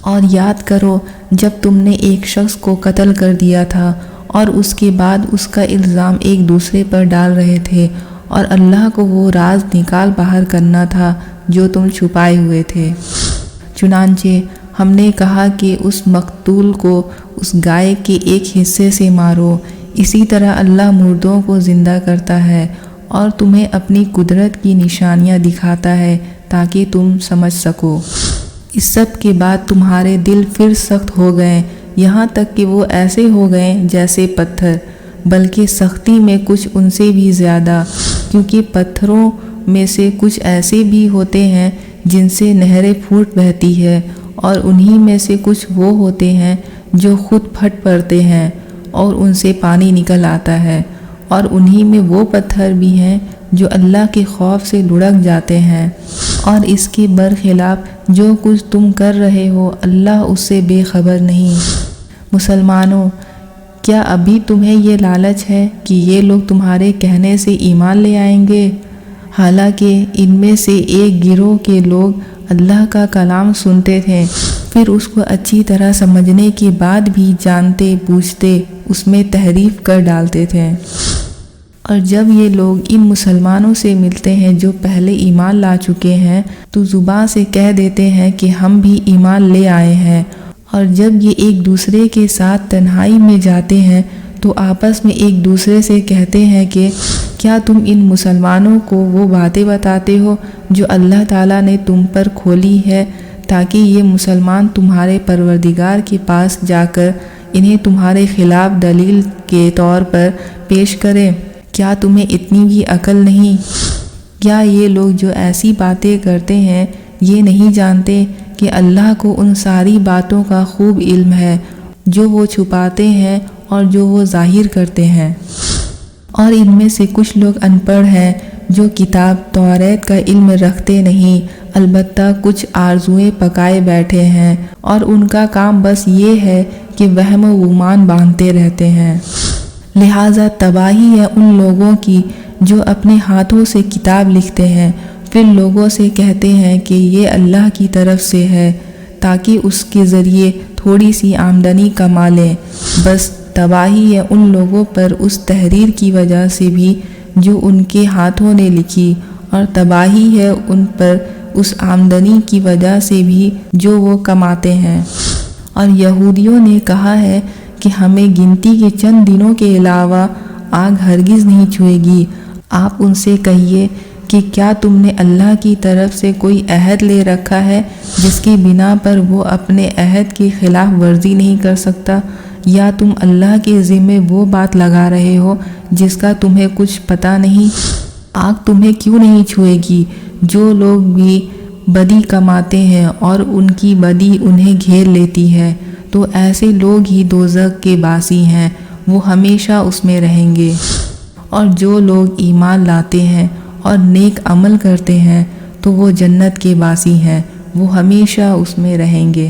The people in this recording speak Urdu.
اور یاد کرو جب تم نے ایک شخص کو قتل کر دیا تھا اور اس کے بعد اس کا الزام ایک دوسرے پر ڈال رہے تھے، اور اللہ کو وہ راز نکال باہر کرنا تھا جو تم چھپائے ہوئے تھے۔ چنانچہ ہم نے کہا کہ اس مقتول کو اس گائے کے ایک حصے سے مارو، اسی طرح اللہ مردوں کو زندہ کرتا ہے اور تمہیں اپنی قدرت کی نشانیاں دکھاتا ہے تاکہ تم سمجھ سکو۔ اس سب کے بعد تمہارے دل پھر سخت ہو گئے، یہاں تک کہ وہ ایسے ہو گئے جیسے پتھر، بلکہ سختی میں کچھ ان سے بھی زیادہ، کیونکہ پتھروں میں سے کچھ ایسے بھی ہوتے ہیں جن سے نہریں پھوٹ بہتی ہے، اور انہی میں سے کچھ وہ ہوتے ہیں جو خود پھٹ پڑتے ہیں اور ان سے پانی نکل آتا ہے، اور انہی میں وہ پتھر بھی ہیں جو اللہ کے خوف سے لڑک جاتے ہیں، اور اس کے برخلاف جو کچھ تم کر رہے ہو اللہ اس سے بے خبر نہیں۔ مسلمانوں، کیا ابھی تمہیں یہ لالچ ہے کہ یہ لوگ تمہارے کہنے سے ایمان لے آئیں گے؟ حالانکہ ان میں سے ایک گروہ کے لوگ اللہ کا کلام سنتے تھے، پھر اس کو اچھی طرح سمجھنے کے بعد بھی جانتے بوجھتے اس میں تحریف کر ڈالتے تھے۔ اور جب یہ لوگ ان مسلمانوں سے ملتے ہیں جو پہلے ایمان لا چکے ہیں تو زبان سے کہہ دیتے ہیں کہ ہم بھی ایمان لے آئے ہیں، اور جب یہ ایک دوسرے کے ساتھ تنہائی میں جاتے ہیں تو آپس میں ایک دوسرے سے کہتے ہیں کہ کیا تم ان مسلمانوں کو وہ باتیں بتاتے ہو جو اللہ تعالیٰ نے تم پر کھولی ہے تاکہ یہ مسلمان تمہارے پروردگار کے پاس جا کر انہیں تمہارے خلاف دلیل کے طور پر پیش کریں؟ کیا تمہیں اتنی بھی عقل نہیں؟ کیا یہ لوگ جو ایسی باتیں کرتے ہیں یہ نہیں جانتے کہ اللہ کو ان ساری باتوں کا خوب علم ہے جو وہ چھپاتے ہیں اور جو وہ ظاہر کرتے ہیں؟ اور ان میں سے کچھ لوگ ان پڑھ ہیں جو کتاب توریت کا علم رکھتے نہیں، البتہ کچھ آرزوئیں پکائے بیٹھے ہیں، اور ان کا کام بس یہ ہے کہ وہم و گمان باندھتے رہتے ہیں۔ لہٰذا تباہی ہے ان لوگوں کی جو اپنے ہاتھوں سے کتاب لکھتے ہیں، پھر لوگوں سے کہتے ہیں کہ یہ اللہ کی طرف سے ہے تاکہ اس کے ذریعے تھوڑی سی آمدنی کما لیں۔ بس تباہی ہے ان لوگوں پر اس تحریر کی وجہ سے بھی جو ان کے ہاتھوں نے لکھی، اور تباہی ہے ان پر اس آمدنی کی وجہ سے بھی جو وہ کماتے ہیں۔ اور یہودیوں نے کہا ہے کہ ہمیں گنتی کے چند دنوں کے علاوہ آگ ہرگز نہیں چھوئے گی۔ آپ ان سے کہیے کہ کیا تم نے اللہ کی طرف سے کوئی عہد لے رکھا ہے جس کی بنا پر وہ اپنے عہد کی خلاف ورزی نہیں کر سکتا، یا تم اللہ کے ذمے وہ بات لگا رہے ہو جس کا تمہیں کچھ پتہ نہیں؟ آگ تمہیں کیوں نہیں چھوئے گی؟ جو لوگ بھی بدی کماتے ہیں اور ان کی بدی انہیں گھیر لیتی ہے تو ایسے لوگ ہی دوزخ کے باسی ہیں، وہ ہمیشہ اس میں رہیں گے۔ اور جو لوگ ایمان لاتے ہیں اور نیک عمل کرتے ہیں تو وہ جنت کے باسی ہیں، وہ ہمیشہ اس میں رہیں گے۔